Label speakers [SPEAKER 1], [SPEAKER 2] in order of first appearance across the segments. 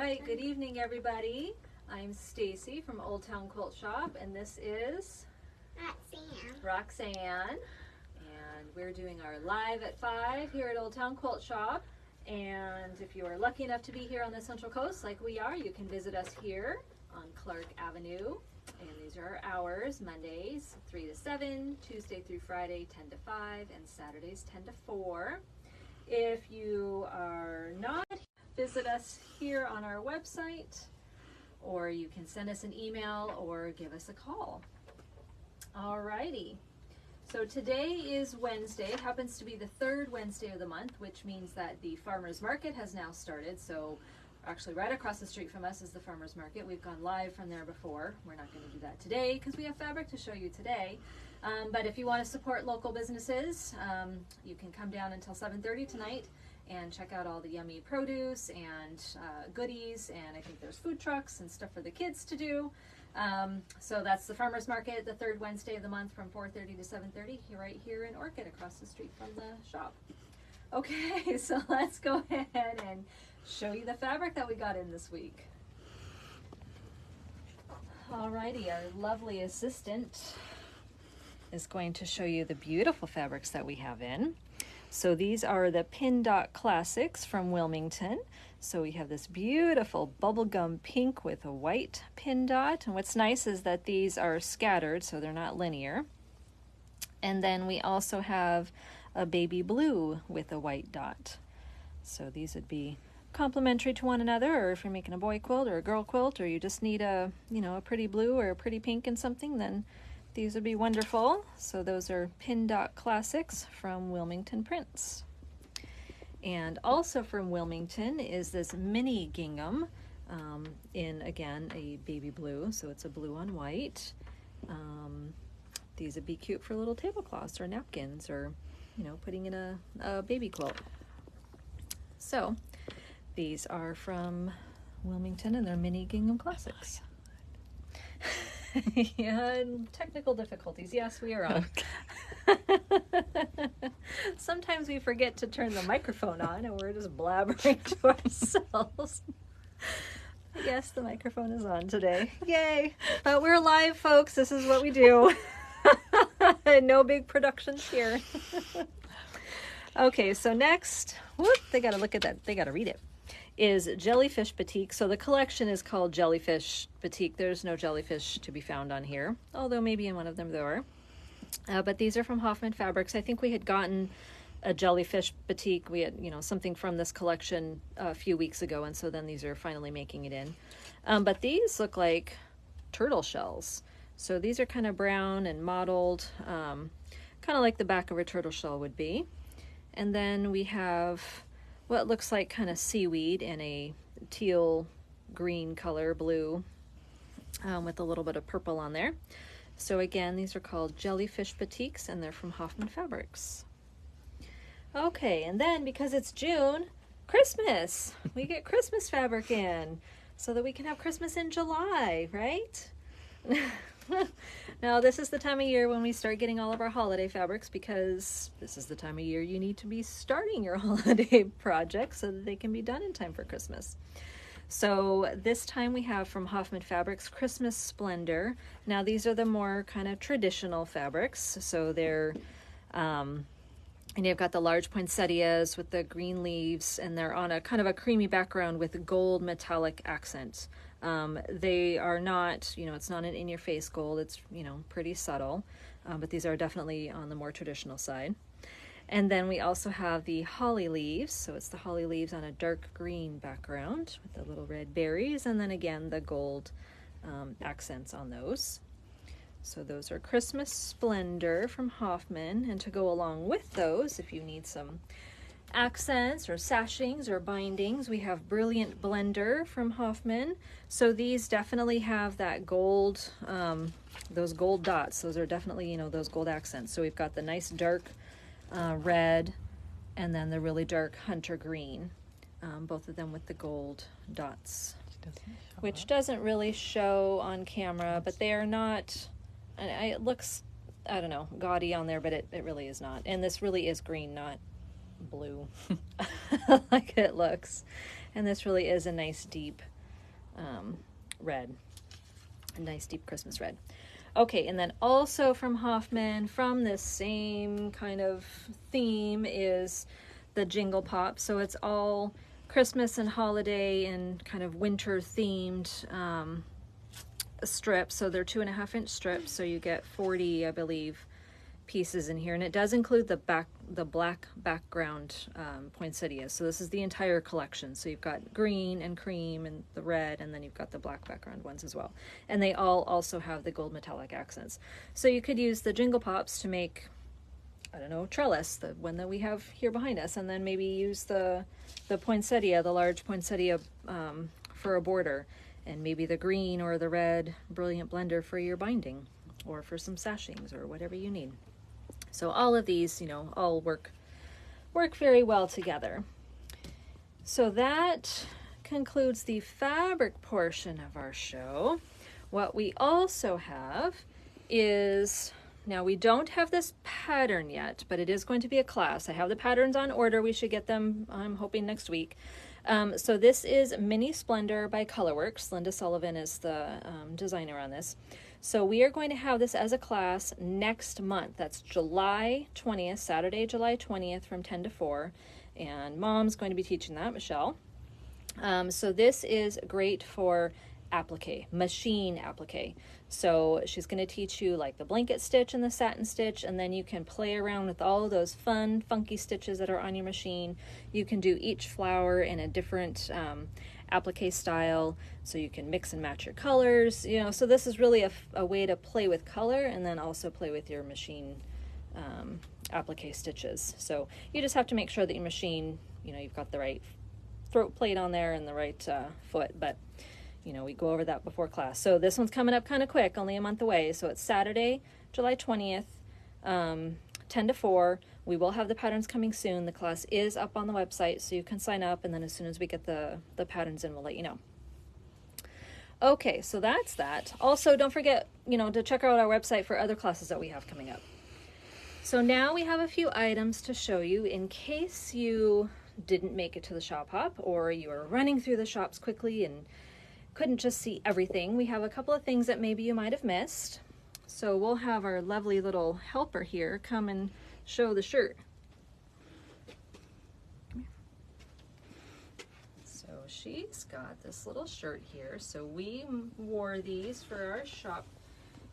[SPEAKER 1] right, good evening everybody. I'm Stacy from Old Town Quilt Shop, and this is Roxanne. And we're doing our live at 5 here at Old Town Quilt Shop. And if you are lucky enough to be here on the Central Coast like we are, you can visit us here on Clark Avenue. And these are our hours: Mondays 3 to 7, Tuesday through Friday 10 to 5, and Saturdays 10 to 4. If you are not, visit us here on our website, or you can send us an email or give us a call. Alrighty, so today is Wednesday. It happens to be the third Wednesday of the month, which means that the farmers market has now started. So actually right across the street from us is the farmers market. We've gone live from there before. We're not going to do that today because we have fabric to show you today. But if you want to support local businesses, you can come down until 7:30 tonight and check out all the yummy produce and goodies, and I think there's food trucks and stuff for the kids to do. So that's the farmers market, the third Wednesday of the month from 4:30 to 7:30, right here in Orchid across the street from the shop. Okay, so let's go ahead and show you the fabric that we got in this week. Alrighty, our lovely assistant is going to show you the beautiful fabrics that we have in. So these are the Pin Dot Classics from Wilmington. So we have this beautiful bubblegum pink with a white pin dot. And what's nice is that these are scattered, so they're not linear. And then we also have a baby blue with a white dot. So these would be complementary to one another, or if you're making a boy quilt or a girl quilt, or you just need a, a pretty blue or a pretty pink and something, then these would be wonderful. So those are Pin Dot Classics from Wilmington Prints. And also from Wilmington is this mini gingham in, again, a baby blue. So it's a blue on white. These would be cute for little tablecloths or napkins, or, putting in a baby quilt. So these are from Wilmington, and they're mini gingham classics. Yeah, technical difficulties. Yes, we are on. Sometimes we forget to turn the microphone on and we're just blabbering to ourselves. Yes, the microphone is on today. Yay! But we're live, folks. This is what we do. No big productions here. Okay, so next, whoop, they got to look at that. They got to read it. Is Jellyfish Batik. So the collection is called Jellyfish Batik. There's no jellyfish to be found on here, although maybe in one of them there are. But these are from Hoffman Fabrics. I think we had gotten a Jellyfish Batik. We had, something from this collection a few weeks ago, and so then these are finally making it in. But these look like turtle shells. So these are kind of brown and mottled, kind of like the back of a turtle shell would be. And then we have what looks like kind of seaweed in a teal green color, blue, with a little bit of purple on there. So again, these are called Jellyfish Batiks, and they're from Hoffman Fabrics. Okay, and then because it's June, Christmas! We get Christmas fabric in so that we can have Christmas in July, right? Now, this is the time of year when we start getting all of our holiday fabrics, because this is the time of year you need to be starting your holiday projects so that they can be done in time for Christmas. So this time we have from Hoffman Fabrics Christmas Splendor. Now these are the more kind of traditional fabrics. So they're, and you've got the large poinsettias with the green leaves, and they're on a kind of a creamy background with gold metallic accents. They are not, it's not an in-your-face gold. It's, pretty subtle, but these are definitely on the more traditional side. And then we also have the holly leaves. So it's the holly leaves on a dark green background with the little red berries, and then again the gold accents on those. So those are Christmas Splendor from Hoffman. And to go along with those, if you need some accents or sashings or bindings, we have Brilliant Blender from Hoffman. So these definitely have that gold, those gold dots. Those are definitely, those gold accents. So we've got the nice dark red, and then the really dark hunter green, both of them with the gold dots, which doesn't really show on camera, but they are not, it looks, I don't know, gaudy on there, but it really is not. And this really is green, not blue like it looks. And this really is a nice deep red, a nice deep Christmas red. Okay, and then also from Hoffman, from this same kind of theme, is the Jingle Pop. So it's all Christmas and holiday and kind of winter themed strips. So they're 2.5-inch strips. So you get 40, I believe, pieces in here, and it does include the black background poinsettias. So this is the entire collection. So you've got green and cream and the red, and then you've got the black background ones as well. And they all also have the gold metallic accents. So you could use the Jingle Pops to make, I don't know, trellis, the one that we have here behind us, and then maybe use the poinsettia, the large poinsettia for a border, and maybe the green or the red brilliant blender for your binding, or for some sashings or whatever you need. So all of these, you know, all work very well together. So that concludes the fabric portion of our show. What we also have is, now we don't have this pattern yet, but it is going to be a class. I have the patterns on order. We should get them, I'm hoping, next week. So this is Mini Splendor by Colorworks. Linda Sullivan is the designer on this. So we are going to have this as a class next month. That's July 20th, Saturday, July 20th from 10 to 4. And Mom's going to be teaching that, Michelle. So this is great for applique, machine applique. So she's going to teach you like the blanket stitch and the satin stitch, and then you can play around with all those fun, funky stitches that are on your machine. You can do each flower in a different applique style, so you can mix and match your colors, you know. So this is really a way to play with color and then also play with your machine applique stitches. So you just have to make sure that your machine, you know, you've got the right throat plate on there and the right foot, but you know, we go over that before class. So this one's coming up kind of quick, only a month away. So it's Saturday, July 20th, 10 to 4. We will have the patterns coming soon. The class is up on the website, so you can sign up, and then as soon as we get the patterns in, we'll let you know. Okay, so that's that. Also, don't forget, you know, to check out our website for other classes that we have coming up. So now we have a few items to show you in case you didn't make it to the shop hop, or you are running through the shops quickly and couldn't just see everything. We have a couple of things that maybe you might have missed. So we'll have our lovely little helper here come and show the shirt. So she's got this little shirt here. So we wore these for our shop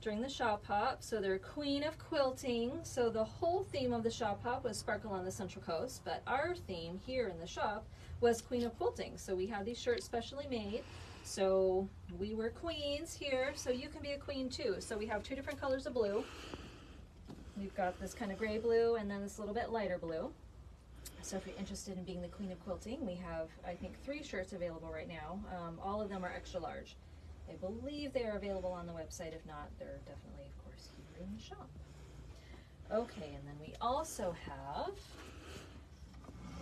[SPEAKER 1] during the shop hop. So they're Queen of Quilting. So the whole theme of the shop hop was Sparkle on the Central Coast, but our theme here in the shop was Queen of Quilting. So we have these shirts specially made. So we were queens here, so you can be a queen too. So we have two different colors of blue. We've got this kind of gray blue and then this little bit lighter blue. So if you're interested in being the Queen of Quilting, we have, I think, 3 shirts available right now. All of them are extra large. I believe they are available on the website. If not, they're definitely, of course, here in the shop. Okay, and then we also have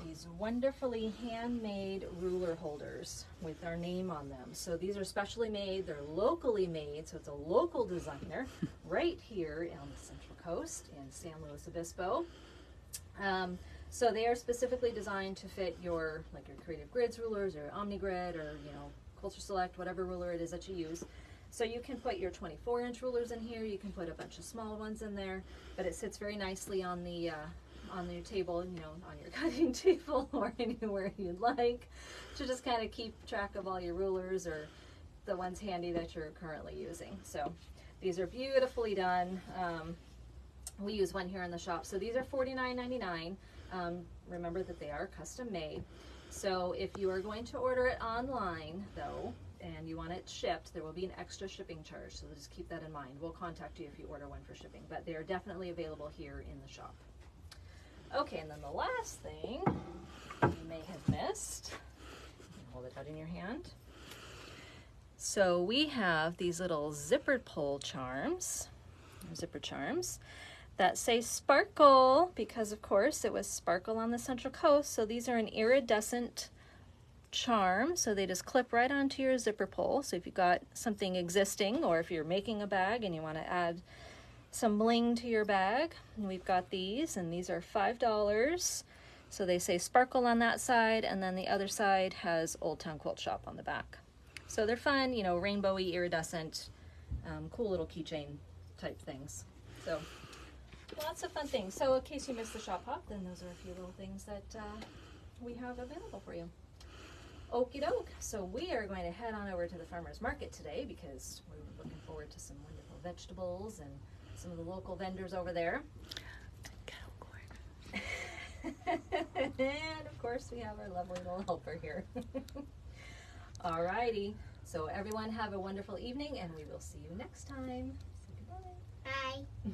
[SPEAKER 1] these wonderfully handmade ruler holders with our name on them. So these are specially made, they're locally made, so it's a local designer right here on the Central Coast in San Luis Obispo. So they are specifically designed to fit your, like your Creative Grids rulers or OmniGrid or, you know, Culture Select, whatever ruler it is that you use. So you can put your 24-inch rulers in here, you can put a bunch of small ones in there, but it sits very nicely on your table, you know, on your cutting table or anywhere you'd like, to just kind of keep track of all your rulers or the ones handy that you're currently using. So these are beautifully done. We use one here in the shop. So these are $49.99. Remember that they are custom made. So if you are going to order it online though, and you want it shipped, there will be an extra shipping charge. So just keep that in mind. We'll contact you if you order one for shipping, but they are definitely available here in the shop. Okay, and then the last thing you may have missed, you can hold it out in your hand. So we have these little zippered pole charms, zipper charms, that say Sparkle, because of course it was Sparkle on the Central Coast. So these are an iridescent charm, so they just clip right onto your zipper pole. So if you've got something existing, or if you're making a bag and you want to add some bling to your bag, and we've got these, and these are $5. So they say Sparkle on that side, and then the other side has Old Town Quilt Shop on the back. So they're fun, you know, rainbowy, iridescent, cool little keychain type things. So lots of fun things. So in case you missed the shop hop, then those are a few little things that we have available for you. Okie doke. So we are going to head on over to the farmer's market today because we're looking forward to some wonderful vegetables and some of the local vendors over there. And of course we have our lovely little helper here. Alrighty. So everyone have a wonderful evening and we will see you next time. Say goodbye.
[SPEAKER 2] Bye.